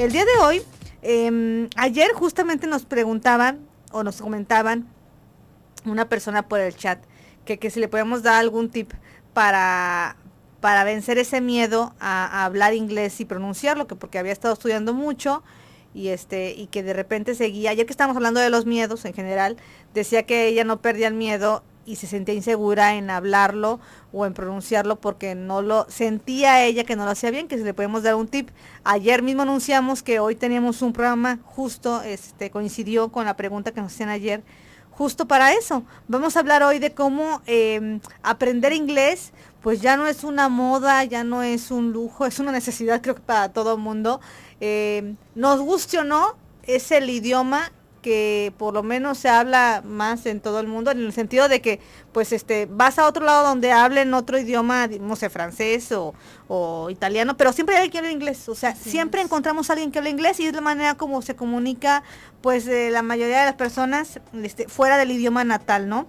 El día de hoy, ayer justamente nos preguntaban o nos comentaban una persona por el chat que si le podemos dar algún tip para vencer ese miedo a hablar inglés y pronunciarlo, que porque había estado estudiando mucho y que de repente seguía, ayer que estábamos hablando de los miedos en general, decía que ella no perdía el miedo y se sentía insegura en hablarlo o en pronunciarlo porque no lo sentía ella que no lo hacía bien, que si le podemos dar un tip. Ayer mismo anunciamos que hoy teníamos un programa justo, coincidió con la pregunta que nos hacían ayer, justo para eso. Vamos a hablar hoy de cómo aprender inglés, pues ya no es una moda, ya no es un lujo, es una necesidad creo que para todo el mundo. Nos guste o no, es el idioma que por lo menos se habla más en todo el mundo, en el sentido de que pues vas a otro lado donde hablen otro idioma, no sé, francés o italiano, pero siempre hay alguien que habla inglés, o sea, siempre encontramos a alguien que habla inglés y es la manera como se comunica pues la mayoría de las personas fuera del idioma natal, ¿no?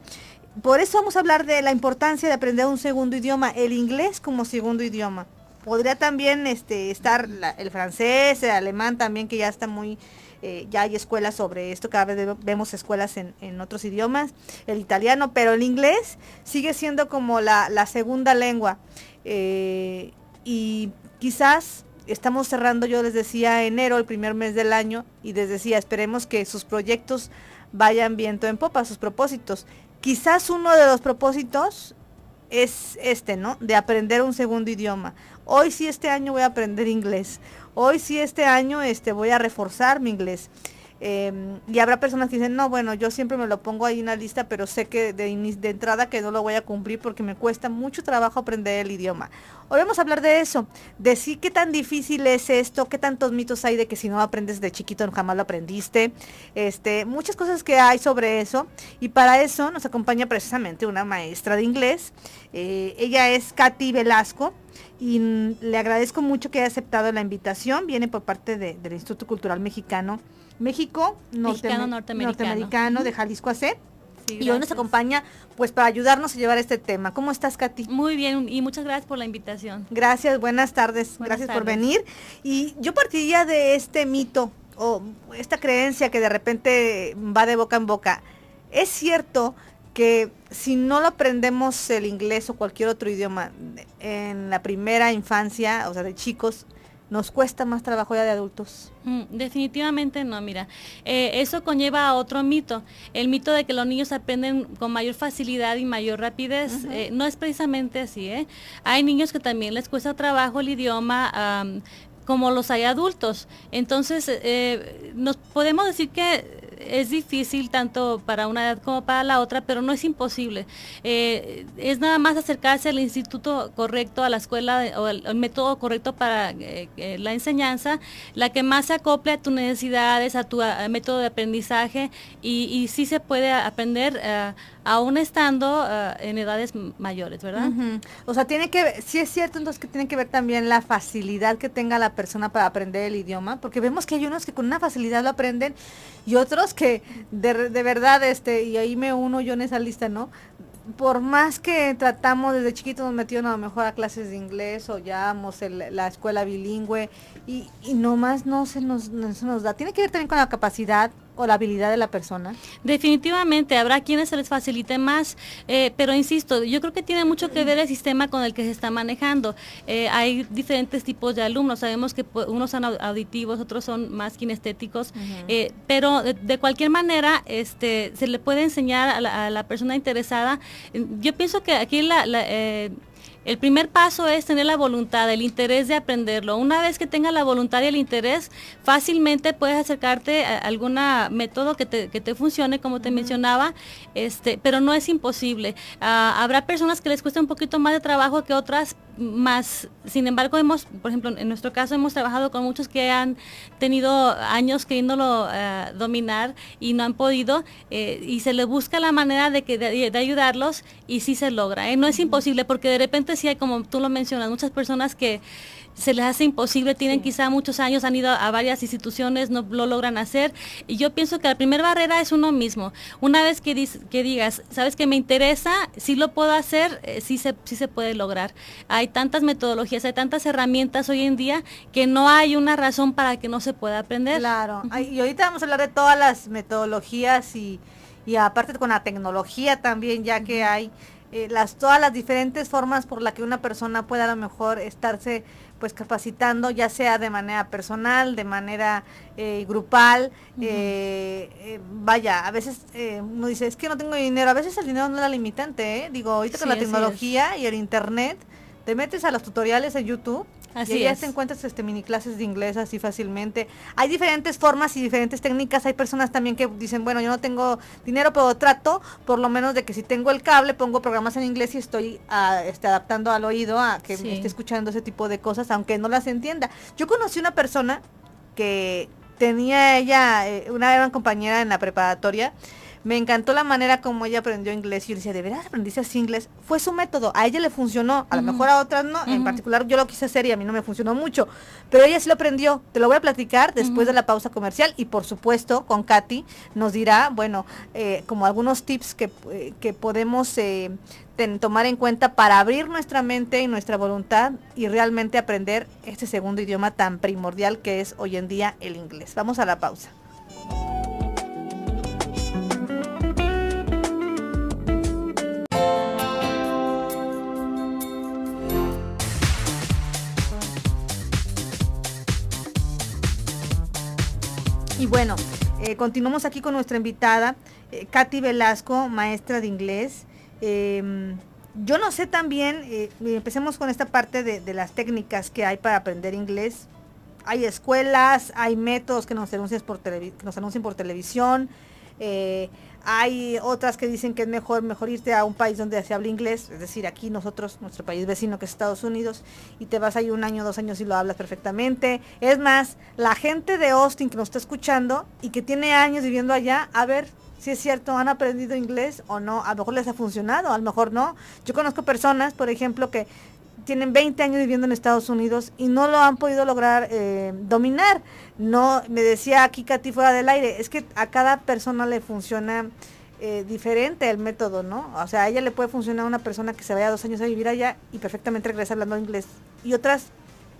Por eso vamos a hablar de la importancia de aprender un segundo idioma, el inglés como segundo idioma. Podría también estar el francés, el alemán también, que ya está muy, ya hay escuelas sobre esto, cada vez vemos escuelas en otros idiomas, el italiano, pero el inglés sigue siendo como la segunda lengua. Y quizás estamos cerrando, yo les decía, enero, el primer mes del año, y les decía, esperemos que sus proyectos vayan viento en popa, sus propósitos. Quizás uno de los propósitos es ¿no? De aprender un segundo idioma. Hoy sí este año voy a aprender inglés. Hoy sí este año voy a reforzar mi inglés. Y habrá personas que dicen, no, bueno, yo siempre me lo pongo ahí en la lista, pero sé que de entrada que no lo voy a cumplir porque me cuesta mucho trabajo aprender el idioma. Hoy vamos a hablar de eso, de sí qué tan difícil es esto, qué tantos mitos hay de que si no aprendes de chiquito jamás lo aprendiste, muchas cosas que hay sobre eso, y para eso nos acompaña precisamente una maestra de inglés. Ella es Katy Velasco, y le agradezco mucho que haya aceptado la invitación. Viene por parte del Instituto Cultural Mexicano, norteamericano de Jalisco AC. Sí, y hoy nos acompaña pues para ayudarnos a llevar este tema. ¿Cómo estás, Katy? Muy bien, y muchas gracias por la invitación. Gracias, buenas tardes. Gracias por venir. Y yo partiría de este mito o esta creencia que de repente va de boca en boca. ¿Es cierto que si no lo aprendemos el inglés o cualquier otro idioma en la primera infancia, o sea, de chicos, nos cuesta más trabajo ya de adultos? Definitivamente no, mira, eso conlleva a otro mito, el mito de que los niños aprenden con mayor facilidad y mayor rapidez. No es precisamente así, Hay niños que también les cuesta trabajo el idioma, como los hay adultos. Entonces, nos podemos decir que es difícil tanto para una edad como para la otra, pero no es imposible. Es nada más acercarse al instituto correcto, a la escuela o al método correcto para la enseñanza, la que más se acople a tus necesidades, a tu método de aprendizaje, y sí se puede aprender aún estando en edades mayores, ¿verdad? O sea, tiene que ver, sí es cierto entonces que tiene que ver también la facilidad que tenga la persona para aprender el idioma, porque vemos que hay unos que con una facilidad lo aprenden y otros que de verdad, y ahí me uno yo en esa lista, ¿no? Por más que tratamos desde chiquitos, nos metieron a lo mejor a clases de inglés o ya vamos la escuela bilingüe y nomás no se nos da. Tiene que ver también con la capacidad o la habilidad de la persona. Definitivamente, habrá quienes se les facilite más, pero insisto, yo creo que tiene mucho que ver el sistema con el que se está manejando. Hay diferentes tipos de alumnos, sabemos que unos son auditivos, otros son más kinestéticos, pero de cualquier manera se le puede enseñar a la persona interesada. Yo pienso que aquí el primer paso es tener la voluntad, el interés de aprenderlo. Una vez que tengas la voluntad y el interés, fácilmente puedes acercarte a algún método que te funcione, como te mencionaba, pero no es imposible. Habrá personas que les cuesta un poquito más de trabajo que otras, más. Sin embargo, por ejemplo, en nuestro caso hemos trabajado con muchos que han tenido años queriéndolo dominar y no han podido, y se les busca la manera de ayudarlos, y sí se logra. No es imposible, porque de repente sí hay, como tú lo mencionas, muchas personas que se les hace imposible, tienen quizá muchos años, han ido a varias instituciones, no lo logran hacer, y yo pienso que la primera barrera es uno mismo. Una vez que digas, sabes que me interesa, sí lo puedo hacer, sí se puede lograr. Hay tantas metodologías, hay tantas herramientas hoy en día que no hay una razón para que no se pueda aprender. Claro, y ahorita vamos a hablar de todas las metodologías y aparte con la tecnología también, ya que hay todas las diferentes formas por la que una persona pueda a lo mejor estarse pues capacitando, ya sea de manera personal, de manera grupal. Vaya, a veces uno dice, es que no tengo dinero, a veces el dinero no es la limitante, digo, ahorita con la tecnología y el internet, te metes a los tutoriales en YouTube. Así y ya te encuentras mini clases de inglés así fácilmente. Hay diferentes formas y diferentes técnicas. Hay personas también que dicen, bueno, yo no tengo dinero, pero trato por lo menos de que si tengo el cable, pongo programas en inglés y estoy adaptando al oído a que me esté escuchando ese tipo de cosas, aunque no las entienda. Yo conocí una persona que tenía una gran compañera en la preparatoria. Me encantó la manera como ella aprendió inglés. Y yo decía, ¿de veras aprendiste así inglés? Fue su método, a ella le funcionó, a lo mejor a otras no, en particular yo lo quise hacer y a mí no me funcionó mucho, pero ella sí lo aprendió. Te lo voy a platicar después de la pausa comercial y por supuesto con Katy nos dirá, bueno, como algunos tips que podemos tomar en cuenta para abrir nuestra mente y nuestra voluntad y realmente aprender este segundo idioma tan primordial que es hoy en día el inglés. Vamos a la pausa. Y bueno, continuamos aquí con nuestra invitada, Katy Velasco, maestra de inglés. Yo no sé también, empecemos con esta parte de las técnicas que hay para aprender inglés. Hay escuelas, hay métodos que nos anuncian por televisión, hay otras que dicen que es mejor irte a un país donde se habla inglés, es decir, aquí nuestro país vecino que es Estados Unidos, y te vas ahí 1 año, 2 años y lo hablas perfectamente. Es más, la gente de Austin que nos está escuchando y que tiene años viviendo allá, a ver si es cierto, han aprendido inglés o no, a lo mejor les ha funcionado, a lo mejor no. Yo conozco personas, por ejemplo, que tienen 20 años viviendo en Estados Unidos y no lo han podido lograr dominar. No, me decía aquí Katy fuera del aire, es que a cada persona le funciona diferente el método, ¿no? O sea, a ella le puede funcionar a una persona que se vaya 2 años a vivir allá y perfectamente regresa hablando inglés, y otras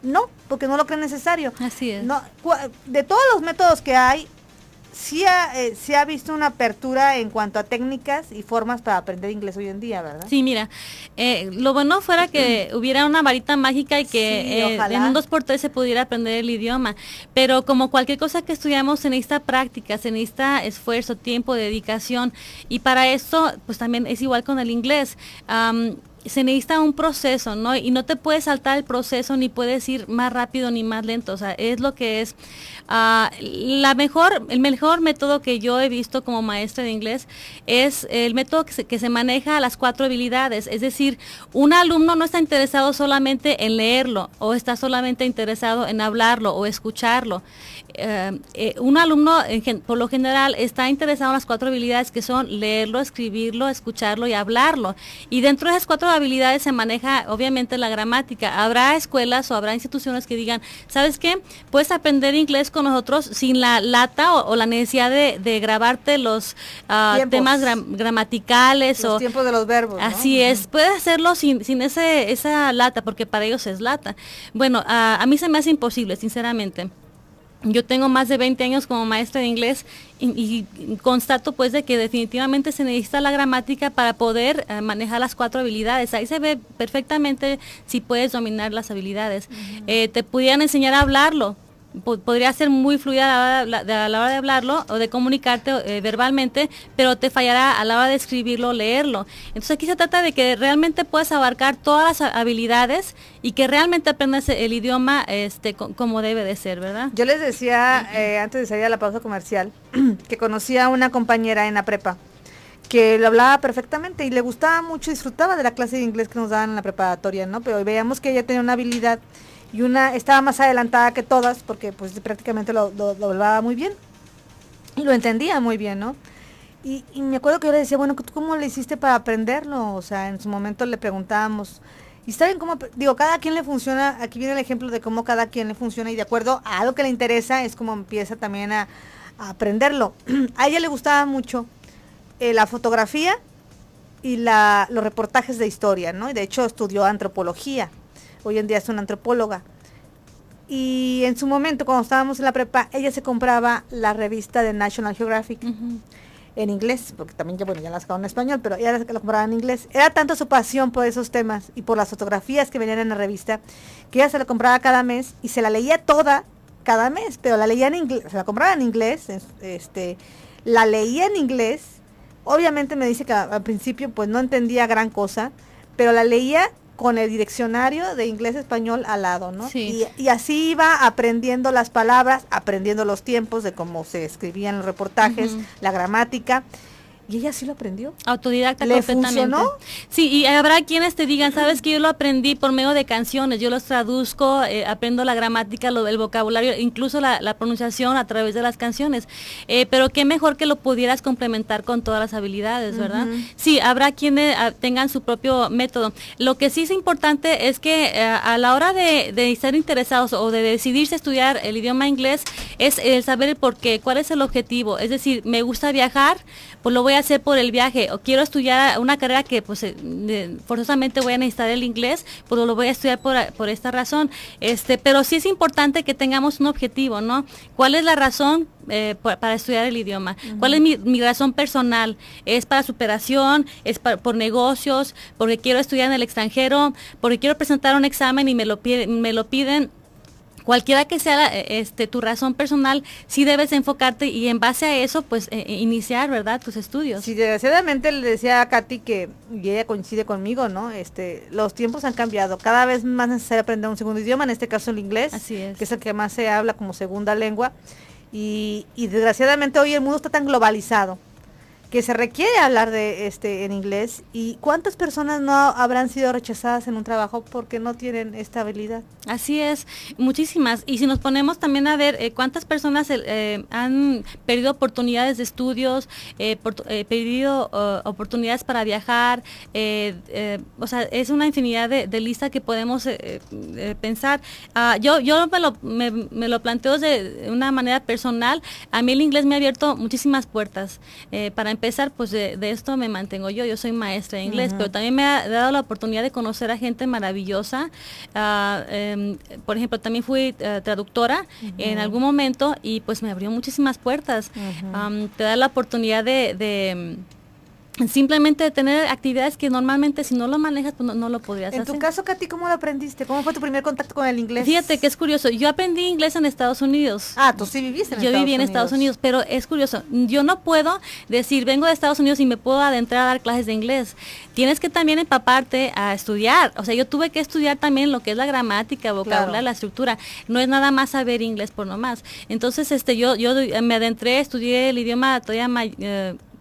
no, porque no lo creen necesario. Así es. No, de todos los métodos que hay, sí ha visto una apertura en cuanto a técnicas y formas para aprender inglés hoy en día, ¿verdad? Sí, mira, lo bueno fuera que hubiera una varita mágica y que en un 2x3 se pudiera aprender el idioma, pero como cualquier cosa que estudiamos se necesita práctica, se necesita esfuerzo, tiempo, dedicación, y para esto pues también es igual con el inglés. Se necesita un proceso, ¿no? Y no te puedes saltar el proceso, ni puedes ir más rápido ni más lento, o sea, es lo que es. El mejor método que yo he visto como maestra de inglés es el método que se maneja a las 4 habilidades, es decir, un alumno no está interesado solamente en leerlo, o está solamente interesado en hablarlo o escucharlo. Un alumno por lo general está interesado en las 4 habilidades, que son leerlo, escribirlo, escucharlo y hablarlo, y dentro de esas 4 habilidades se maneja obviamente la gramática. Habrá escuelas o habrá instituciones que digan, ¿sabes qué? Puedes aprender inglés con nosotros sin la lata o la necesidad de grabarte los temas gramaticales, los tiempos de los verbos, ¿no? Así es, puedes hacerlo sin esa lata, porque para ellos es lata. Bueno, a mí se me hace imposible, sinceramente. Yo tengo más de 20 años como maestra de inglés y constato pues de que definitivamente se necesita la gramática para poder manejar las 4 habilidades. Ahí se ve perfectamente si puedes dominar las habilidades. Te pudieran enseñar a hablarlo. Podría ser muy fluida a la hora de hablarlo o de comunicarte verbalmente, pero te fallará a la hora de escribirlo o leerlo. Entonces aquí se trata de que realmente puedas abarcar todas las habilidades y que realmente aprendas el idioma como debe de ser, ¿verdad? Yo les decía antes de salir a la pausa comercial que conocía a una compañera en la prepa que lo hablaba perfectamente y le gustaba mucho, disfrutaba de la clase de inglés que nos daban en la preparatoria, ¿no? Pero veíamos que ella tenía una habilidad y estaba más adelantada que todas porque pues prácticamente lo hablaba muy bien y lo entendía muy bien, ¿no? Y me acuerdo que yo le decía, bueno, ¿tú cómo le hiciste para aprenderlo? O sea, en su momento le preguntábamos, Y saben cómo, digo, cada quien le funciona, aquí viene el ejemplo de cómo cada quien le funciona y de acuerdo a algo que le interesa es como empieza también a aprenderlo. A ella le gustaba mucho la fotografía y los reportajes de historia, ¿no? Y de hecho estudió antropología, hoy en día es una antropóloga. Y en su momento, cuando estábamos en la prepa, ella se compraba la revista de National Geographic en inglés, porque también ya la sacaron en español, pero ella la compraba en inglés. Era tanto su pasión por esos temas y por las fotografías que venían en la revista, que ella se la compraba cada mes y se la leía toda cada mes, pero la leía en inglés, se la compraba en inglés, la leía en inglés. Obviamente me dice que al principio pues no entendía gran cosa, pero la leía con el diccionario de inglés-español al lado, ¿no? Sí. Y así iba aprendiendo las palabras, aprendiendo los tiempos de cómo se escribían los reportajes, la gramática. Y ella sí lo aprendió. Autodidacta ¿Le completamente. funcionó? Sí, y habrá quienes te digan, sabes que yo lo aprendí por medio de canciones, yo los traduzco, aprendo la gramática, el vocabulario, incluso la pronunciación a través de las canciones. Pero qué mejor que lo pudieras complementar con todas las habilidades, ¿verdad? Sí, habrá quienes tengan su propio método. Lo que sí es importante es que a la hora de estar interesados o de decidirse a estudiar el idioma inglés, es el saber el por qué, cuál es el objetivo. Es decir, me gusta viajar, pues lo voy a hacer por el viaje, o quiero estudiar una carrera que pues forzosamente voy a necesitar el inglés, pues lo voy a estudiar por esta razón. Pero sí es importante que tengamos un objetivo, ¿no? ¿Cuál es la razón para estudiar el idioma? ¿Cuál es mi razón personal? ¿Es para superación? ¿Es por negocios? ¿Porque quiero estudiar en el extranjero? ¿Porque quiero presentar un examen y me lo piden? Cualquiera que sea tu razón personal, sí debes enfocarte y en base a eso, pues, iniciar, ¿verdad?, tus estudios. Sí, desgraciadamente le decía a Katy y ella coincide conmigo, ¿no? Los tiempos han cambiado, cada vez más necesario aprender un segundo idioma, en este caso el inglés, Así es. que es el que más se habla como segunda lengua, y desgraciadamente hoy el mundo está tan globalizado que se requiere hablar de en inglés. ¿Y cuántas personas no habrán sido rechazadas en un trabajo porque no tienen esta habilidad? Así es, muchísimas. Y si nos ponemos también a ver cuántas personas han perdido oportunidades de estudios, perdido oportunidades para viajar, o sea, es una infinidad de listas que podemos pensar. Yo me lo planteo de una manera personal. A mí el inglés me ha abierto muchísimas puertas. Para empezar, pues de esto me mantengo yo soy maestra de inglés, pero también me ha dado la oportunidad de conocer a gente maravillosa. Por ejemplo, también fui traductora en algún momento y pues me abrió muchísimas puertas. Te da la oportunidad de simplemente de tener actividades que normalmente si no lo manejas pues no lo podrías hacer. En tu caso, Katy, ¿cómo lo aprendiste? ¿Cómo fue tu primer contacto con el inglés? Fíjate que es curioso, yo aprendí inglés en Estados Unidos. Ah, tú sí viviste en Estados Unidos. Yo viví en Estados Unidos, pero es curioso, yo no puedo decir, vengo de Estados Unidos y me puedo adentrar a dar clases de inglés. Tienes que también empaparte a estudiar, o sea, yo tuve que estudiar también lo que es la gramática, vocabulario, la estructura, no es nada más saber inglés por nomás. Entonces, yo me adentré, estudié el idioma todavía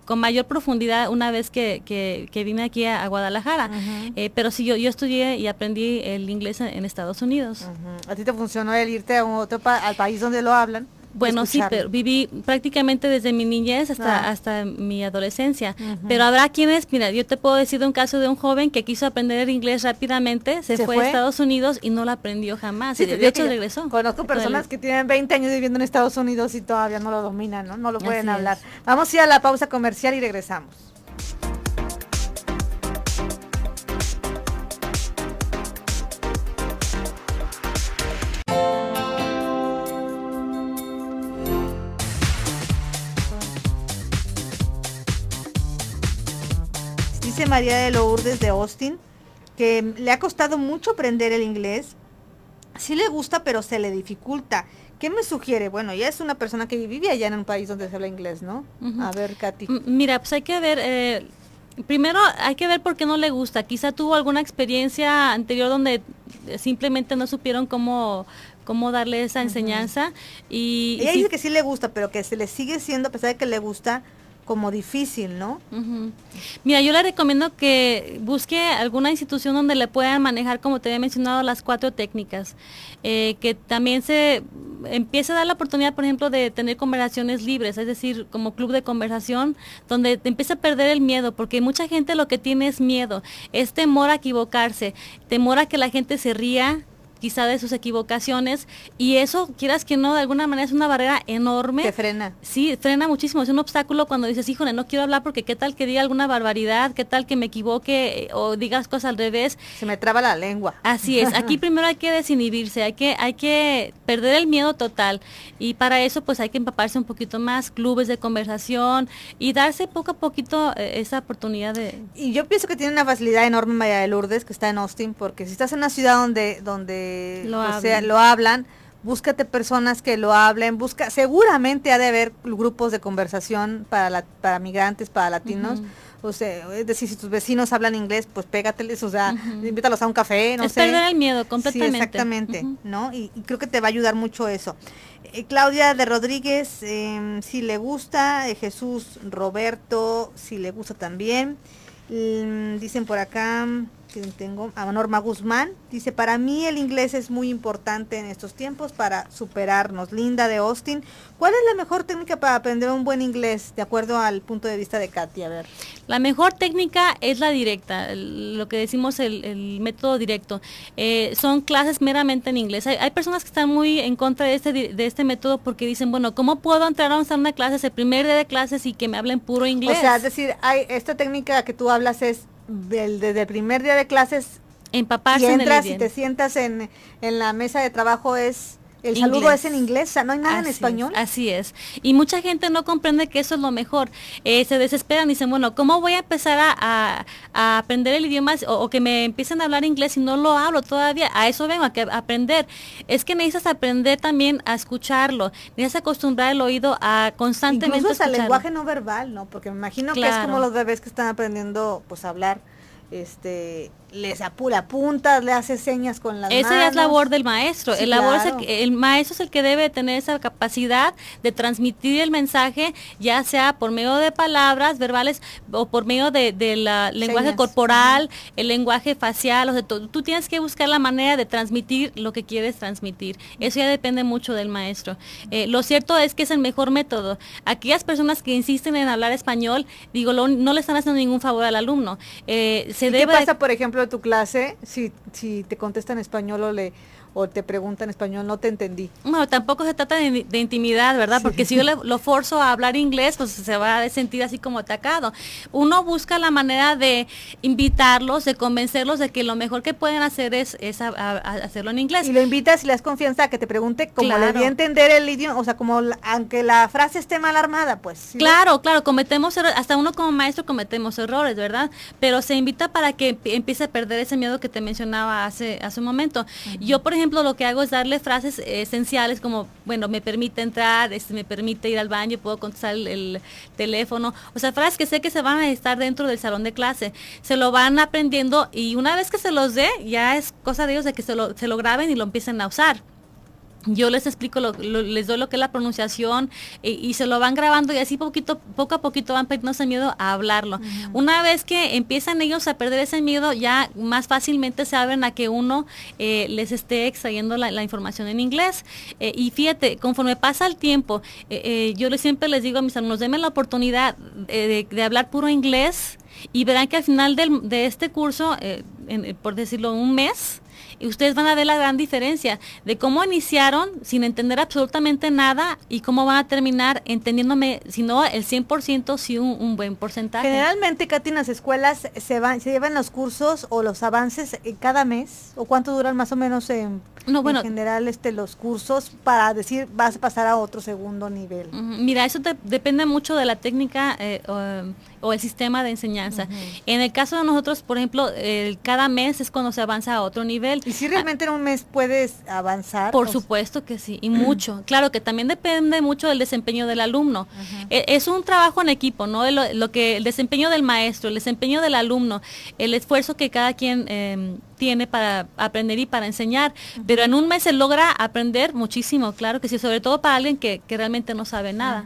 con mayor profundidad una vez que vine aquí a Guadalajara. Pero sí, yo estudié y aprendí el inglés en Estados Unidos. ¿A ti te funcionó el irte a al país donde lo hablan? Bueno, sí, pero viví prácticamente desde mi niñez hasta mi adolescencia. Pero habrá quienes, mira, yo te puedo decir de un caso de un joven que quiso aprender el inglés rápidamente, se fue a Estados Unidos y no lo aprendió jamás. Sí, de hecho regresó. Conozco personas que tienen 20 años viviendo en Estados Unidos y todavía no lo dominan, ¿no? No lo pueden hablar. Vamos a ir a la pausa comercial y regresamos. Dice María de Lourdes de Austin que le ha costado mucho aprender el inglés. Sí le gusta, pero se le dificulta. ¿Qué me sugiere? Bueno, ella es una persona que vivía allá en un país donde se habla inglés, ¿no? A ver, Katy. Mira, pues hay que ver, primero hay que ver por qué no le gusta. Quizá tuvo alguna experiencia anterior donde simplemente no supieron cómo darle esa enseñanza. Ella dice que sí le gusta, pero que se le sigue siendo, a pesar de que le gusta, como difícil, ¿no? Mira, yo le recomiendo que busque alguna institución donde le puedan manejar, como te había mencionado, las 4 técnicas. Que también se empiece a dar la oportunidad, por ejemplo, de tener conversaciones libres, es decir, como club de conversación, donde te empieza a perder el miedo, porque mucha gente lo que tiene es miedo, es temor a equivocarse, temor a que la gente se ría quizá de sus equivocaciones, y eso, quieras que no, de alguna manera es una barrera enorme. Te frena. Sí, frena muchísimo, es un obstáculo cuando dices, híjole, no quiero hablar porque qué tal que diga alguna barbaridad, qué tal que me equivoque o digas cosas al revés. Se me traba la lengua. Así es, aquí primero hay que desinhibirse, hay que perder el miedo total, y para eso pues hay que empaparse un poquito más, clubes de conversación y darse poco a poquito esa oportunidad de... Y yo pienso que tiene una facilidad enorme María de Lourdes, que está en Austin, porque si estás en una ciudad donde lo hablan, búscate personas que lo hablen, seguramente ha de haber grupos de conversación para migrantes, para latinos. O sea, es decir, si tus vecinos hablan inglés, pues pégateles, o sea, invítalos a un café, no sé. Es perder el miedo completamente. Sí, exactamente, ¿no? Y creo que te va a ayudar mucho eso. Claudia de Rodríguez, si le gusta, Jesús Roberto, si le gusta también. Dicen por acá, que tengo a Norma Guzmán, dice, para mí el inglés es muy importante en estos tiempos para superarnos. Linda de Austin, ¿cuál es la mejor técnica para aprender un buen inglés, de acuerdo al punto de vista de Katy? A ver. La mejor técnica es la directa, lo que decimos el método directo. Son clases meramente en inglés. Hay personas que están muy en contra de este método porque dicen, bueno, ¿cómo puedo entrar a una clase, el primer día de clases, y que me hablen puro inglés? O sea, es decir, esta técnica que tú hablas es desde el primer día de clases, empaparse y entras en el y te sientas en la mesa de trabajo, el saludo es en inglés, o sea, no hay nada en español. Así es. Y mucha gente no comprende que eso es lo mejor. Se desesperan y dicen, bueno, ¿cómo voy a empezar a aprender el idioma o que me empiecen a hablar inglés si no lo hablo todavía? A eso vengo, a aprender. Es que necesitas aprender también a escucharlo. Necesitas acostumbrar el oído a constantemente incluso al escucharlo. lenguaje no verbal, ¿no? Porque me imagino que es como los bebés que están aprendiendo pues a hablar. Les apuntas, le haces señas con las manos. Esa es labor del maestro. Sí, el maestro es el que debe tener esa capacidad de transmitir el mensaje, ya sea por medio de palabras verbales o por medio de la lenguaje señas corporal, el lenguaje facial. O sea, tú tienes que buscar la manera de transmitir lo que quieres transmitir. Eso ya depende mucho del maestro. Lo cierto es que es el mejor método. Aquellas personas que insisten en hablar español, no le están haciendo ningún favor al alumno. ¿Qué pasa, por ejemplo, en tu clase si te contesta en español o te pregunta en español? No te entendí. Bueno, tampoco se trata de intimidad, ¿verdad? Sí. Porque si yo lo forzo a hablar inglés, pues se va a sentir así como atacado. Uno busca la manera de invitarlos, de convencerlos de que lo mejor que pueden hacer es hacerlo en inglés. Y lo invitas y le das confianza a que te pregunte como le di a entender el idioma, o sea, como aunque la frase esté mal armada, pues. ¿Sí? Claro, cometemos errores, hasta uno como maestro cometemos errores, ¿verdad? Pero se invita para que empiece a perder ese miedo que te mencionaba hace un momento. Yo, por ejemplo, lo que hago es darle frases esenciales como, bueno, me permite entrar, me permite ir al baño, puedo contestar el teléfono, o sea, frases que sé que se van a estar dentro del salón de clase. Se lo van aprendiendo y una vez que se los dé, ya es cosa de ellos de que se lo graben y lo empiecen a usar. Yo les explico, les doy lo que es la pronunciación y se lo van grabando y así poco a poquito van perdiendo ese miedo a hablarlo. Una vez que empiezan ellos a perder ese miedo, ya más fácilmente se abren a que uno les esté extrayendo la información en inglés. Y fíjate, conforme pasa el tiempo, yo siempre les digo a mis alumnos, denme la oportunidad de hablar puro inglés y verán que al final de este curso, por decirlo, un mes, y ustedes van a ver la gran diferencia de cómo iniciaron sin entender absolutamente nada y cómo van a terminar entendiéndome, si no el 100%, si un buen porcentaje. Generalmente, Katy, en las escuelas se llevan los cursos o los avances cada mes, o cuánto duran más o menos en general los cursos para decir vas a pasar a otro segundo nivel. Mira, eso depende mucho de la técnica o el sistema de enseñanza. En el caso de nosotros, por ejemplo, cada mes es cuando se avanza a otro nivel. ¿Y si realmente en un mes puedes avanzar? Por supuesto que sí, y mucho. Claro que también depende mucho del desempeño del alumno. Es un trabajo en equipo, ¿no? El desempeño del maestro, el desempeño del alumno, el esfuerzo que cada quien tiene para aprender y para enseñar, pero en un mes se logra aprender muchísimo, claro que sí, sobre todo para alguien que realmente no sabe nada.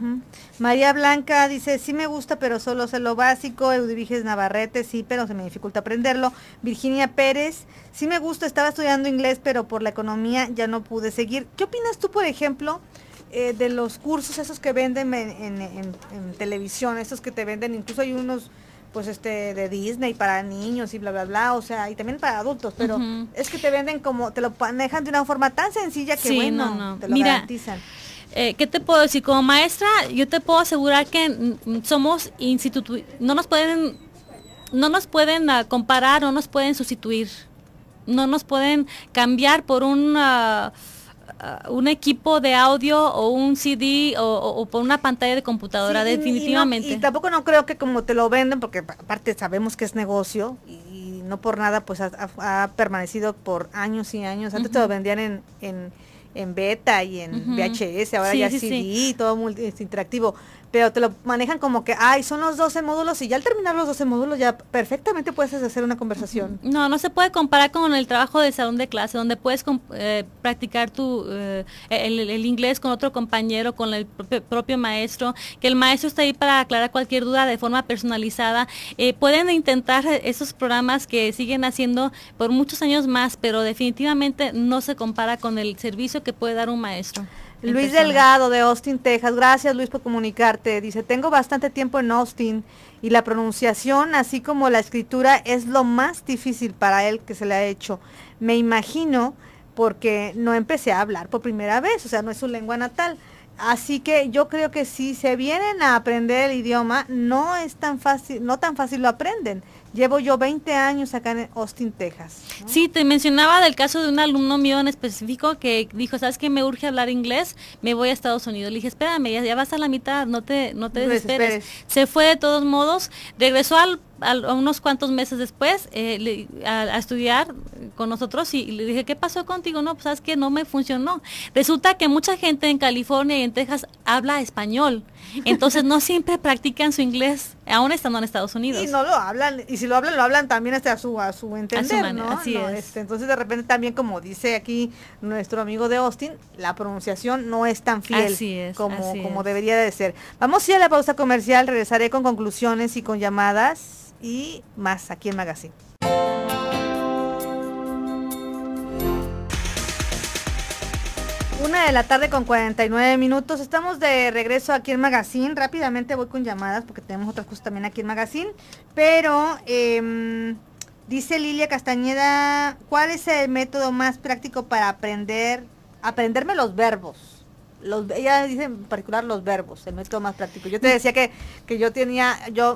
María Blanca dice, sí me gusta, pero solo sé lo básico. Eudiviges Navarrete, sí, pero se me dificulta aprenderlo. Virginia Pérez, sí me gusta, estaba estudiando inglés, pero por la economía ya no pude seguir. ¿Qué opinas tú, por ejemplo, de los cursos esos que venden en televisión, esos que te venden, incluso hay unos pues de Disney para niños y bla bla bla, o sea, y también para adultos, pero es que te venden como, te lo manejan de una forma tan sencilla que te lo garantizan. ¿Qué te puedo decir? Como maestra, yo te puedo asegurar que somos no nos pueden comparar, no nos pueden sustituir, no nos pueden cambiar por un equipo de audio o un CD o por una pantalla de computadora, sí, definitivamente. Y tampoco no creo que como te lo venden, porque aparte sabemos que es negocio y no por nada pues ha permanecido por años y años. Antes te lo vendían en beta y en VHS, ahora ya CD, todo interactivo, pero te lo manejan como que, son los 12 módulos y ya al terminar los 12 módulos ya perfectamente puedes hacer una conversación. No se puede comparar con el trabajo de salón de clase, donde puedes practicar el inglés con otro compañero, con el propio maestro, que el maestro está ahí para aclarar cualquier duda de forma personalizada. Pueden intentar esos programas que siguen haciendo por muchos años más, pero definitivamente no se compara con el servicio que puede dar un maestro. Luis Delgado de Austin, Texas. Gracias, Luis, por comunicarte. Dice, tengo bastante tiempo en Austin y la pronunciación, así como la escritura, es lo más difícil para él que se le ha hecho. Me imagino porque no empecé a hablar por primera vez, o sea, no es su lengua natal. Así que yo creo que si se vienen a aprender el idioma, no es tan fácil, no tan fácil lo aprenden. Llevo yo 20 años acá en Austin, Texas, ¿no? Sí, te mencionaba del caso de un alumno mío en específico que dijo, ¿sabes qué? Me urge hablar inglés, me voy a Estados Unidos. Le dije, espérame, ya vas a la mitad, no te desesperes. Se fue de todos modos, regresó a unos cuantos meses después a estudiar con nosotros y le dije, ¿qué pasó contigo? No, pues sabes que no me funcionó. Resulta que mucha gente en California y en Texas habla español, entonces no siempre practican su inglés, aún estando en Estados Unidos. Y no lo hablan, y si lo hablan también a su entender, ¿no? Así es. Entonces de repente también, como dice aquí nuestro amigo de Austin, la pronunciación no es tan fiel como debería de ser. Vamos a ir a la pausa comercial, regresaré con conclusiones y con llamadas y más aquí en Magazine. 1:49 p.m. Estamos de regreso aquí en Magazine. Rápidamente voy con llamadas porque tenemos otras cosas también aquí en Magazine. Pero dice Lilia Castañeda, ¿cuál es el método más práctico para aprenderme los verbos? Ella dice en particular los verbos, el método más práctico. Yo te decía que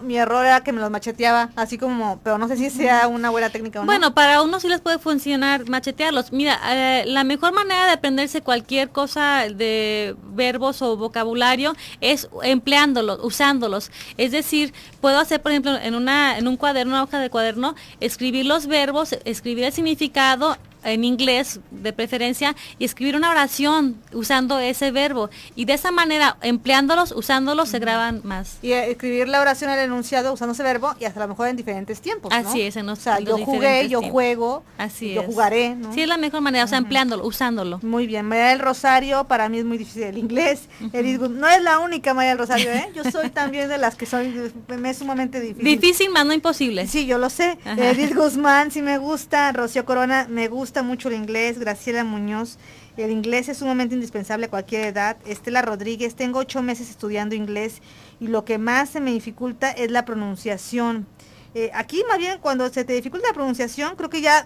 mi error era que me los macheteaba, así como, pero no sé si sea una buena técnica o no. Bueno, para unos sí les puede funcionar machetearlos. Mira, la mejor manera de aprenderse cualquier cosa de verbos o vocabulario es empleándolos, usándolos. Es decir, puedo hacer, por ejemplo, en un cuaderno, una hoja de cuaderno, escribir los verbos, escribir el significado, en inglés de preferencia, y escribir una oración usando ese verbo, y de esa manera, empleándolos, usándolos, se graban más. Y escribir la oración, el enunciado usando ese verbo, y hasta a lo mejor en diferentes tiempos, ¿no? Así es, o sea, yo jugué, yo juego, yo jugaré, ¿no? Sí, es la mejor manera, o sea, empleándolo, usándolo. Muy bien. María del Rosario, para mí es muy difícil el inglés. No es la única María del Rosario, yo soy también de las que me es sumamente difícil. Difícil, más no imposible. Sí, yo lo sé. Edith Guzmán, sí me gusta. Rocío Corona, me gusta mucho el inglés. Graciela Muñoz, el inglés es sumamente indispensable a cualquier edad. Estela Rodríguez, tengo 8 meses estudiando inglés y lo que más se me dificulta es la pronunciación. Aquí más bien cuando se te dificulta la pronunciación, creo que ya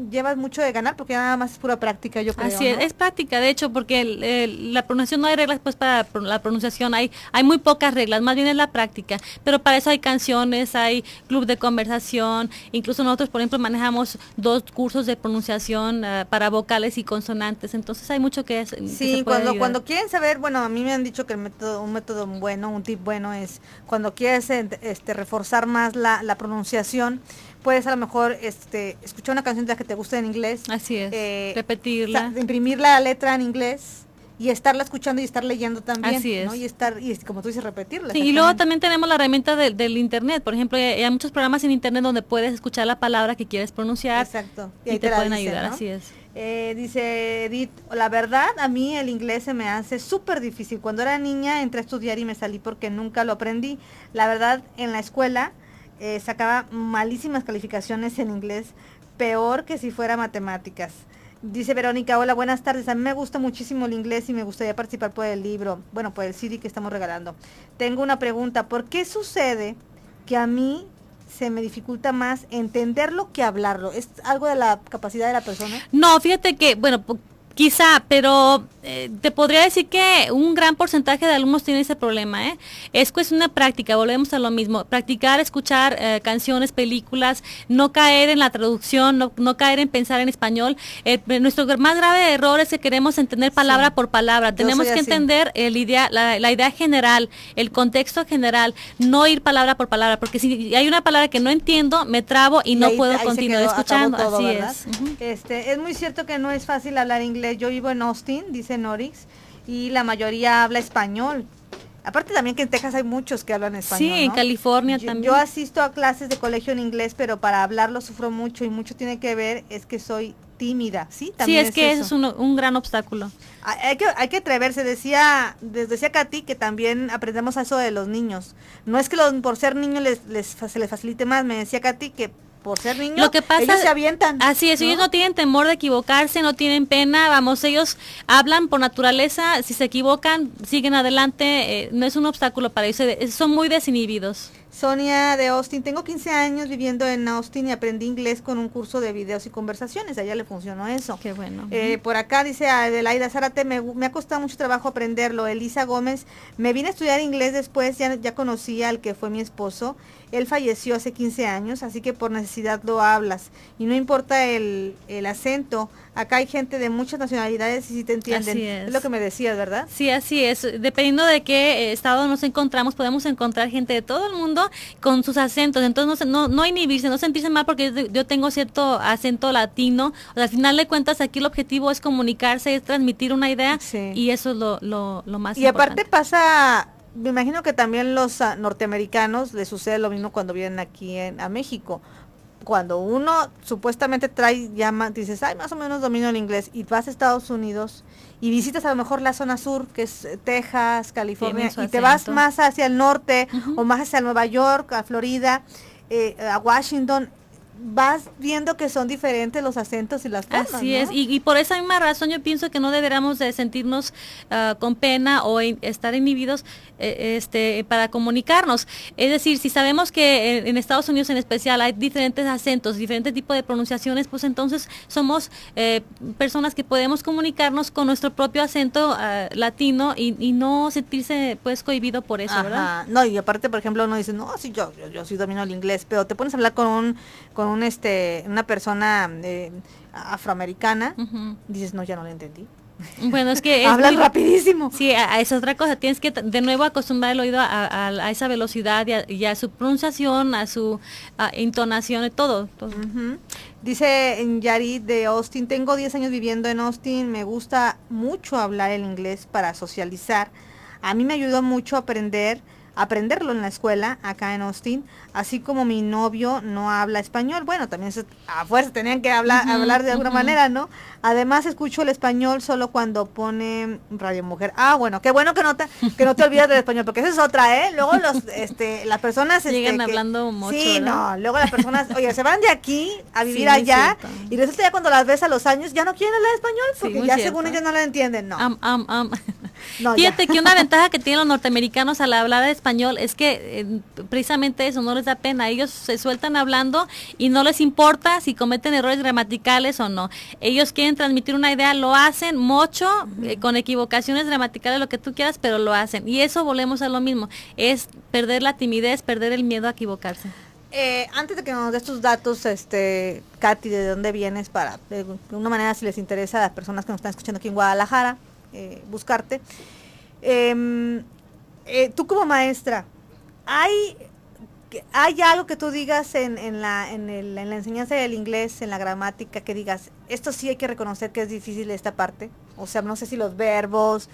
llevas mucho de ganar, porque nada más es pura práctica, yo creo. Así es práctica, de hecho, porque la pronunciación, no hay reglas pues para la pronunciación, hay muy pocas reglas, más bien es la práctica, pero para eso hay canciones, hay club de conversación, incluso nosotros, por ejemplo, manejamos 2 cursos de pronunciación para vocales y consonantes, entonces hay mucho que es. Sí, cuando quieren saber, bueno, a mí me han dicho que un método bueno, un tip bueno es cuando quieres reforzar más la pronunciación, puedes a lo mejor escuchar una canción de la que te guste en inglés. Así es, repetirla. Imprimir la letra en inglés y estarla escuchando y estar leyendo también. Así es. ¿no? Y como tú dices, repetirla. Sí, y luego también tenemos la herramienta del internet. Por ejemplo, hay muchos programas en internet donde puedes escuchar la palabra que quieres pronunciar. Exacto. Y te pueden ayudar, ¿no? Así es. Dice Edith, la verdad, a mí el inglés se me hace súper difícil. Cuando era niña entré a estudiar y me salí porque nunca lo aprendí. La verdad, en la escuela sacaba malísimas calificaciones en inglés, peor que si fuera matemáticas. Dice Verónica, hola, buenas tardes. A mí me gusta muchísimo el inglés y me gustaría participar por el libro, bueno, por el CD que estamos regalando. Tengo una pregunta, ¿por qué sucede que a mí se me dificulta más entenderlo que hablarlo? ¿Es algo de la capacidad de la persona? No, fíjate que, bueno, quizá, pero te podría decir que un gran porcentaje de alumnos tiene ese problema, ¿eh? Es cuestión de práctica, volvemos a lo mismo, practicar, escuchar canciones, películas, no caer en la traducción, no caer en pensar en español. Nuestro más grave error es que queremos entender palabra por palabra, tenemos que entender la idea general, el contexto general, no ir palabra por palabra, porque si hay una palabra que no entiendo, me trabo y no puedo continuar escuchando, todo, así ¿verdad? es. Es muy cierto que no es fácil hablar inglés. Yo vivo en Austin, dice Norix, y la mayoría habla español. Aparte también que en Texas hay muchos que hablan español, sí, ¿no? en California también. Yo asisto a clases de colegio en inglés, pero para hablarlo sufro mucho y mucho tiene que ver es que soy tímida, ¿sí? También sí, es que eso es un gran obstáculo. Hay que atreverse, decía Katy que también aprendemos a eso de los niños. No es que por ser niños se les facilite más, me decía Katy que por ser niños, lo que pasa, ellos se avientan. Así es, ¿no? Ellos no tienen temor de equivocarse, no tienen pena, vamos, ellos hablan por naturaleza, si se equivocan, siguen adelante, no es un obstáculo para ellos, son muy desinhibidos. Sonia de Austin, tengo 15 años viviendo en Austin y aprendí inglés con un curso de videos y conversaciones, a ella le funcionó eso. Qué bueno. Por acá dice Adelaida Zárate, me ha costado mucho trabajo aprenderlo. Elisa Gómez, me vine a estudiar inglés después, ya conocí al que fue mi esposo, él falleció hace 15 años, así que por necesidad lo hablas, y no importa el acento, acá hay gente de muchas nacionalidades y si te entienden. Así es. Es lo que me decías, ¿verdad? Sí, así es. Dependiendo de qué estado nos encontramos, podemos encontrar gente de todo el mundo con sus acentos. Entonces no inhibirse, no sentirse mal porque yo tengo cierto acento latino. O sea, al final de cuentas aquí el objetivo es comunicarse, es transmitir una idea, sí. Y eso es lo más importante. Y aparte pasa, me imagino que también los norteamericanos les sucede lo mismo cuando vienen aquí a México. Cuando uno supuestamente dices, ay, más o menos domino el inglés, y vas a Estados Unidos y visitas a lo mejor la zona sur, que es Texas, California, y te vas más hacia el norte, o más hacia Nueva York, a Florida, a Washington, vas viendo que son diferentes los acentos y las formas. Así ¿no? es, y por esa misma razón yo pienso que no deberíamos de sentirnos con pena o estar inhibidos para comunicarnos. Es decir, si sabemos que en Estados Unidos en especial hay diferentes acentos, diferentes tipos de pronunciaciones, pues entonces somos personas que podemos comunicarnos con nuestro propio acento latino y no sentirse pues cohibido por eso. Ajá. ¿Verdad? No, y aparte, por ejemplo, uno dice, no, sí, yo sí domino el inglés, pero te pones a hablar con una persona afroamericana, dices, no, ya no lo entendí. Bueno, es que hablan rapidísimo. Sí, es otra cosa, tienes que de nuevo acostumbrar el oído a esa velocidad y a su pronunciación, a su entonación, todo. Dice Yari de Austin, tengo 10 años viviendo en Austin, me gusta mucho hablar el inglés para socializar. A mí me ayudó mucho aprenderlo en la escuela acá en Austin, así como mi novio no habla español, bueno, también a fuerza tenían que hablar de alguna manera, ¿no? Además escucho el español solo cuando pone Radio Mujer. Bueno, qué bueno que no te olvidas del español, porque esa es otra, luego las personas llegan hablando mucho, sí, ¿verdad? No, luego las personas, oye, se van de aquí a vivir allá, y resulta ya cuando las ves a los años ya no quieren hablar español, porque ya según ellos no la entienden, no. No, fíjate que una ventaja que tienen los norteamericanos al hablar español es que precisamente eso, no les da pena, ellos se sueltan hablando y no les importa si cometen errores gramaticales o no, ellos quieren transmitir una idea, lo hacen mucho, con equivocaciones gramaticales, lo que tú quieras, pero lo hacen, y eso volvemos a lo mismo, es perder la timidez, perder el miedo a equivocarse. Antes de que nos des tus datos, Katy, ¿de dónde vienes? Para, de una manera, si les interesa a las personas que nos están escuchando aquí en Guadalajara, buscarte. Tú como maestra, ¿Hay algo que tú digas en la enseñanza del inglés, en la gramática, que digas, esto sí hay que reconocer que es difícil esta parte? O sea, no sé si los verbos,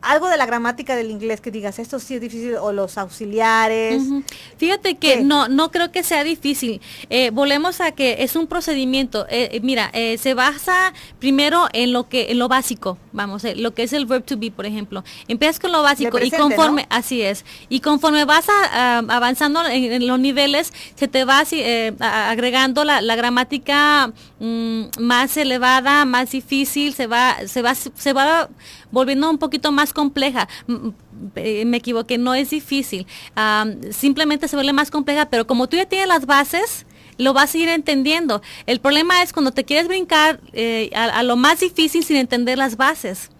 algo de la gramática del inglés que digas, esto sí es difícil, o los auxiliares. Fíjate que no creo que sea difícil. Volvemos a que es un procedimiento. Mira, se basa primero en lo básico, vamos, lo que es el verb to be, por ejemplo. Empiezas con lo básico presente, y conforme, ¿no? Así es, y conforme vas avanzando en los niveles, se te va agregando la gramática más elevada, más difícil, se va volviendo un poquito más compleja. Me equivoqué, no es difícil, simplemente se vuelve más compleja, pero como tú ya tienes las bases, lo vas a ir entendiendo. El problema es cuando te quieres brincar a lo más difícil sin entender las bases.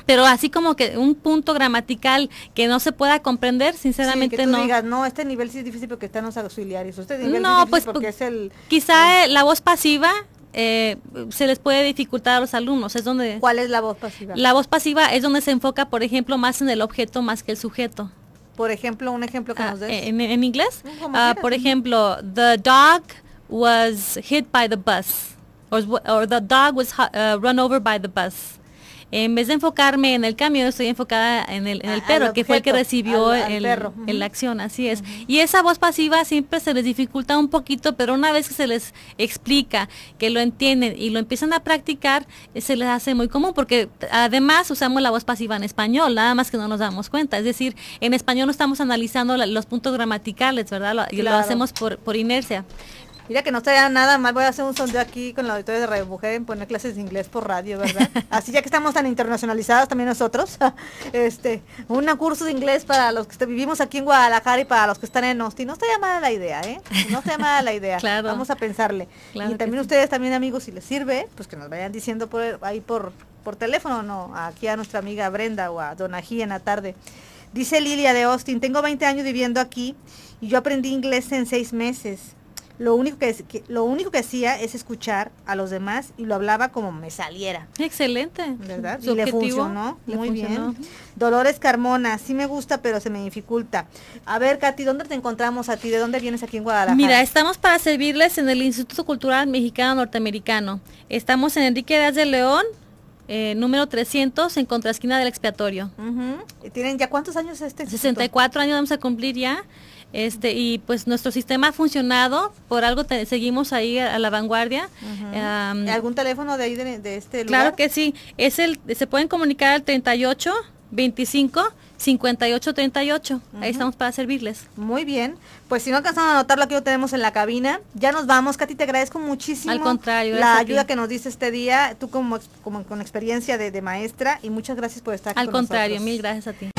Pero así como que un punto gramatical que no se pueda comprender, sinceramente sí, que tú no. digas, no, este nivel sí es difícil porque están los auxiliares. Este nivel no, sí es difícil porque es quizá la voz pasiva se les puede dificultar a los alumnos. Es donde. ¿Cuál es la voz pasiva? La voz pasiva es donde se enfoca, por ejemplo, más en el objeto más que el sujeto. Por ejemplo, un ejemplo que nos des. ¿En inglés? Por ejemplo, the dog was hit by the bus, or the dog was run over by the bus. En vez de enfocarme en el camión, estoy enfocada en el perro, que fue el que recibió la acción, así es. Y esa voz pasiva siempre se les dificulta un poquito, pero una vez que se les explica, que lo entienden y lo empiezan a practicar, se les hace muy común, porque además usamos la voz pasiva en español, nada más que no nos damos cuenta. Es decir, en español no estamos analizando los puntos gramaticales, ¿verdad? Y lo hacemos por inercia. Mira que no estaría nada mal, voy a hacer un sondeo aquí con la auditorio de Radio Mujer en poner clases de inglés por radio, ¿verdad? Así ya que estamos tan internacionalizados también nosotros, un curso de inglés para los que vivimos aquí en Guadalajara y para los que están en Austin. No estaría mala la idea, No estaría mala la idea. Claro. Vamos a pensarle. Claro, y también ustedes, también amigos, si les sirve, pues que nos vayan diciendo por teléfono, no, aquí a nuestra amiga Brenda o a Donají en la tarde. Dice Lilia de Austin, tengo 20 años viviendo aquí y yo aprendí inglés en 6 meses. Lo único que hacía es escuchar a los demás y lo hablaba como me saliera. Excelente. ¿Verdad? Y le funcionó. Muy bien. Dolores Carmona, sí me gusta, pero se me dificulta. A ver, Katy, ¿dónde te encontramos a ti? ¿De dónde vienes aquí en Guadalajara? Mira, estamos para servirles en el Instituto Cultural Mexicano Norteamericano. Estamos en Enrique Díaz de León, número 300, en contraesquina del Expiatorio. ¿Tienen ya cuántos años 64 años vamos a cumplir ya. Y pues nuestro sistema ha funcionado, por algo seguimos ahí a la vanguardia. ¿Algún teléfono de ahí de este lugar? Claro que sí, se pueden comunicar al 38 25 58 38. Ahí estamos para servirles. Muy bien, pues si no alcanzaron a anotarlo, aquí lo tenemos en la cabina. Ya nos vamos, Katy, te agradezco muchísimo. Al contrario, la ayuda que nos diste este día, tú como con experiencia de maestra, y muchas gracias por estar aquí con nosotros. Al contrario, nosotros. mil gracias a ti.